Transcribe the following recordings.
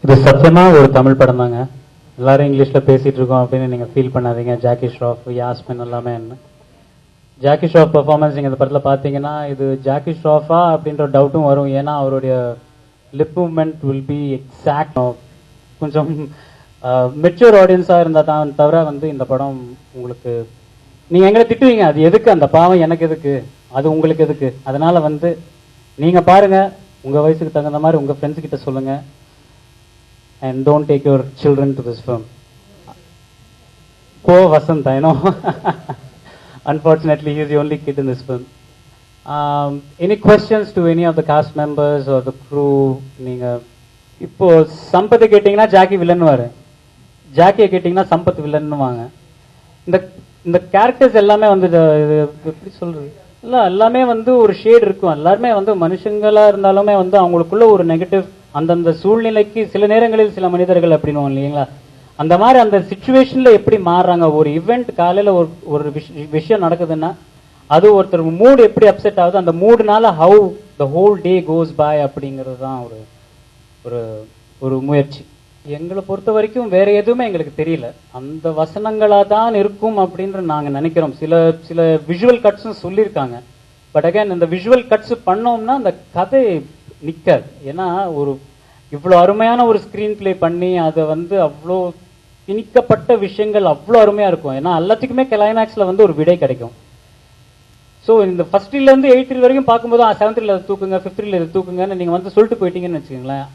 இது சத்தியமா ஒரு தமிழ் படம் தாங்க. எல்லாரும் இங்கிலீஷ்ல பேசிட்டு இருக்கோம் அப்படின்னு நீங்க ஃபீல் பண்ணாதீங்க. ஜாக்கி ஷ்ராஃப், யாஸ்மின் எல்லாமே என்ன ஜாக்கி ஷ்ராஃப் பெர்ஃபார்மன்ஸ் நீங்க இந்த படத்துல பாத்தீங்கன்னா இது ஜாக்கி ஷ்ராஃபா அப்படின்ற டவுட்டும் வரும். ஏன்னா அவருடைய lip movement will be exact. கொஞ்சம் மெச்சூர் ஆடியன்ஸா இருந்தா தான் தவிர வந்து இந்த படம் உங்களுக்கு நீங்க எங்களை திட்டுவீங்க, அது எதுக்கு அந்த பாவம் எனக்கு எதுக்கு, அது உங்களுக்கு எதுக்கு. அதனால வந்து நீங்க பாருங்க, உங்க வயசுக்கு தகுந்த மாதிரி உங்க ஃப்ரெண்ட்ஸ் கிட்ட சொல்லுங்க. And don't take your children to this film. Poor Vasant, I know. Unfortunately, he is the only kid in this film. Any questions to any of the cast members or the crew? நீங்க இப்போ சம்பத்தை கேட்டீங்கன்னா Jackie villain வாரு, ஜாக்கியை கேட்டீங்கன்னா Sampath villain வாங்க. இந்த இந்த characters எல்லாமே வந்து எப்படி சொல்றது, எல்லாமே வந்து ஒரு ஷேட் இருக்கும். எல்லாருமே வந்து மனுஷங்களா இருந்தாலுமே வந்து அவங்களுக்குள்ள ஒரு நெகட்டிவ் அந்தந்த சூழ்நிலைக்கு சில நேரங்களில் சில மனிதர்கள் அப்படின்னு இல்லைங்களா, அந்த மாதிரி அந்த சிச்சுவேஷன்ல எப்படி மாறுறாங்க. ஒரு இவெண்ட் காலையில ஒரு விஷயம் நடக்குதுன்னா அது ஒருத்தர் மூடு எப்படி அப்செட் ஆகுது, அந்த மூடுனால how the whole day goes by அப்படிங்கிறது தான் ஒரு ஒரு முயற்சி. எங்களை பொறுத்த வரைக்கும் வேற எதுவுமே எங்களுக்கு தெரியல, அந்த வசனங்களா தான் இருக்கும் அப்படின்னு நாங்க நினைக்கிறோம். சில விஷுவல் கட்ஸும் சொல்லியிருக்காங்க. பட் அகைன் இந்த விஷுவல் கட்ஸ் பண்ணோம்னா அந்த கதை நிக்காது. ஏன்னா ஒரு இவ்வளவு அருமையான ஒரு ஸ்கிரீன் பிளே பண்ணி அதை வந்து அவ்வளோ திணிக்கப்பட்ட விஷயங்கள் அவ்வளோ அருமையா இருக்கும். ஏன்னா எல்லாத்துக்குமே கிளைமேக்ஸ்ல வந்து ஒரு விடை கிடைக்கும். ஸோ இந்த ஃபர்ஸ்ட் ரீல இருந்து 8 ரீல் வரைக்கும் பார்க்கும்போது 7th ரீல தூக்குங்க, 5th ரீல தூக்குங்கன்னு நீங்க வந்து சொல்லிட்டு போயிட்டீங்கன்னு வச்சுக்கோங்களேன்.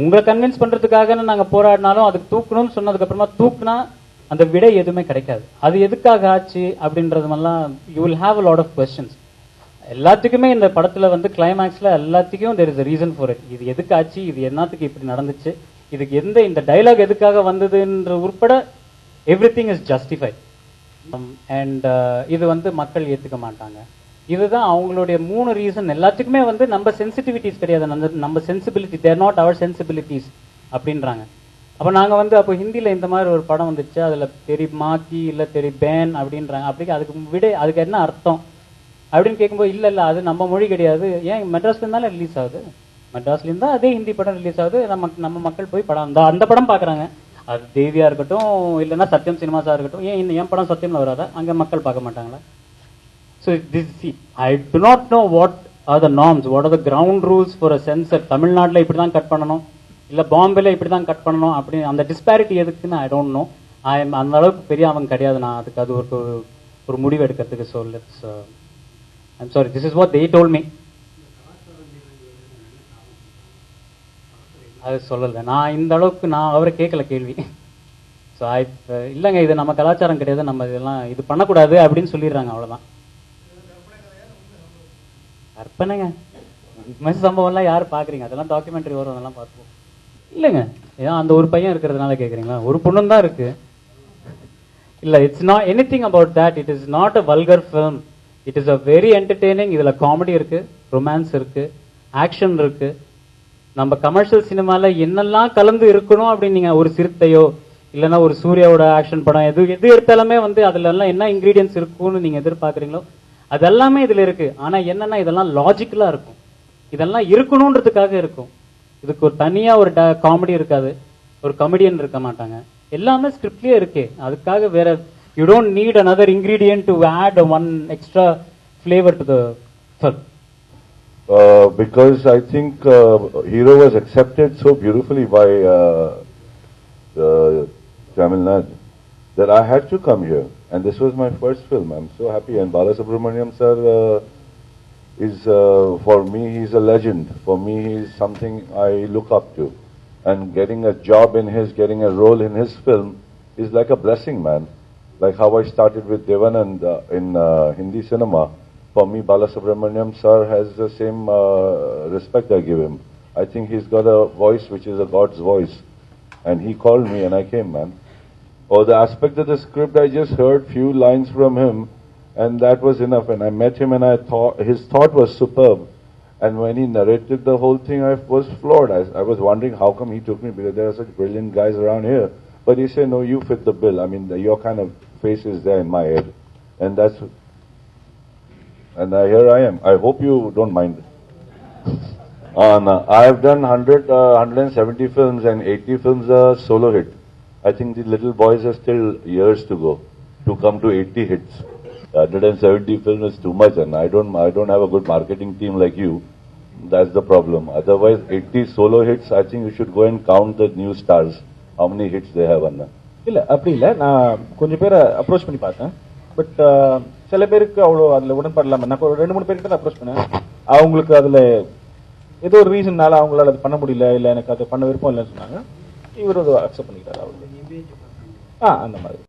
உங்களை கன்வின்ஸ் பண்றதுக்காக நாங்க போராடினாலும் அதுக்கு தூக்கணும்னு சொன்னதுக்கு அப்புறமா தூக்குனா அந்த விடை எதுவுமே கிடைக்காது. அது எதுக்காக ஆச்சு அப்படின்றதுமெல்லாம் you will have a lot of questions. எல்லாத்துக்குமே இந்த படத்துல வந்து கிளைமேக்ஸ்ல எல்லாத்துக்கும் there is a reason for it. இது எதுக்கு ஆச்சு, இது என்னத்துக்கு இப்படி நடந்துச்சு, இதுக்கு இந்த டைலாக் எதுக்காக வந்ததுன்ற உட்பட எவ்ரிதிங் இஸ் ஜஸ்டிஃபைட். அண்ட் இது வந்து மக்கள் ஏத்துக்க மாட்டாங்க. இதுதான் அவங்களுடைய 3 ரீசன். எல்லாத்துக்குமே வந்து நம்ம சென்சிட்டிவிட்டிஸ் கிடையாது, நம்ம sensibility, they're not our sensibilities அப்படின்றாங்க. அப்ப நாங்க வந்து அப்போ ஹிந்தியில இந்த மாதிரி ஒரு படம் வந்துச்சு, அதுல தெரி மாக்கி இல்ல தெரி பேன் அப்படின்றாங்க. அப்படி அதுக்கு என்ன அர்த்தம் அப்படின்னு கேட்கும்போது இல்ல அது நம்ம மொழி கிடையாது. ஏன் மெட்ராஸ்ல இருந்தாலும் ரிலீஸ் ஆகுது, மெட்ராஸ்ல இருந்தா அதே ஹிந்தி படம் ரிலீஸ் ஆகுது, நம்ம மக்கள் போய் படம் அந்த படம் பாக்குறாங்க. அது தேவியா இருக்கட்டும் இல்லைன்னா சத்யம் சினிமாஸா இருக்கட்டும். என் படம் சத்தியம்ல வராதா, அங்க மக்கள் பார்க்க மாட்டாங்களா? So I do not know what are the norms, what are the ground rules for a censor. தமிழ்நாட்டில் இப்படி தான் கட் பண்ணணும், இல்ல பாம்பேல இப்படி தான் கட் பண்ணணும் அப்படி அந்த டிஸ்பாரிட்டி எதுக்குன்னு ஐ டோன்ட் நோ. அந்த அளவுக்கு பெரிய அவங்க கிடையாது நான் அதுக்கு அது ஒரு முடிவு எடுக்கிறதுக்கு. So let's I'm sorry, this is what they told me. அது சொல்லல, நான் இந்த அளவுக்கு நான் அவரை கேட்கல கேள்வி. ஸோ இல்லைங்க இது நம்ம கலாச்சாரம் கிடையாது, நம்ம இதெல்லாம் இது பண்ணக்கூடாது அப்படின்னு சொல்லிடுறாங்க, அவ்வளோதான். கற்பனைங்க, சம்பவம்லாம் யாரு பாக்குறீங்க, அதெல்லாம் டாக்குமெண்ட்ரி வரும், அதெல்லாம் பார்ப்போம். இல்லைங்க ஏன் அந்த ஒரு பையன் இருக்கிறதுனால கேட்குறீங்களா, ஒரு பொண்ணு தான் இருக்கு. இல்ல it's not anything about that. It is not a vulgar film. It is a very entertaining. இதுல காமெடி இருக்கு, ரொமான்ஸ் இருக்கு, ஆக்ஷன் இருக்கு. நம்ம கமர்ஷியல் சினிமால என்னெல்லாம் கலந்து இருக்கணும் அப்படின்னு நீங்க ஒரு சிறுத்தையோ இல்லைன்னா ஒரு சூர்யாவோட ஆக்ஷன் படம் எது எடுத்தாலுமே வந்து அதுல எல்லாம் என்ன இன்கிரீடியன்ஸ் இருக்கும்னு நீங்க எதிர்பார்க்குறீங்களோ அது எல்லாமே இதுல இருக்கு. ஆனா என்னன்னா இதெல்லாம் லாஜிக்கலா இருக்கும், இதெல்லாம் இருக்கணும்ன்றதுக்காக இருக்கும். இதுக்கு ஒரு தனியா ஒரு காமெடி இருக்காது, ஒரு கமெடியன் இருக்க மாட்டாங்க, எல்லாமே ஸ்கிரிப்ட்லயே இருக்கு. அதுக்காக வேற you don't need another ingredient to add one extra flavor to the film. Because I think Hero was accepted so beautifully by Tamil Nadu that I had to come here, and this was my first film. I'm so happy, and Balasubramaniam sir is for me he's a legend. For me he's something I look up to, and getting a job in getting a role in his film is like a blessing, man. Like how I started with Devanand in Hindi cinema. For me, Balasubramaniam sir has the same respect I give him. I think he's got a voice which is a God's voice. And he called me and I came, man. Oh, the aspect of the script, I just heard few lines from him and that was enough. And I met him and I thought, his thought was superb. And when he narrated the whole thing, I was floored. I was wondering how come he took me, because there are such brilliant guys around here. But he said, no, you fit the bill. I mean, your kind of face is there in my head. And here I am. I hope you don't mind. No, I have done 170 films and 80 films are solo hit. I think the little boys are still years to go to come to 80 hits. 170 films is too much, and I don't have a good marketing team like you. That's the problem. Otherwise, 80 solo hits, I think you should go and count the new stars. How many hits they have, Anna? இல்ல அப்படி இல்ல, நான் கொஞ்சம் பேரை approach பண்ணி பார்த்தேன். But சில பேருக்கு அவ்வளோ அதுல உடன்பாடு இல்லாம, நான் ஒரு 2-3 பேர்கிட்ட அப்ரோச் பண்ணேன். அவங்களுக்கு அதுல ஏதோ ஒரு ரீசன்னால அவங்களால அது பண்ண முடியல, இல்ல எனக்கு அதை பண்ண விருப்பம் இல்லைன்னு சொன்னாங்க. இவர் அதை அக்செப்ட் பண்ணிக்கிட்டாரு அவருக்கு. அந்த மாதிரி.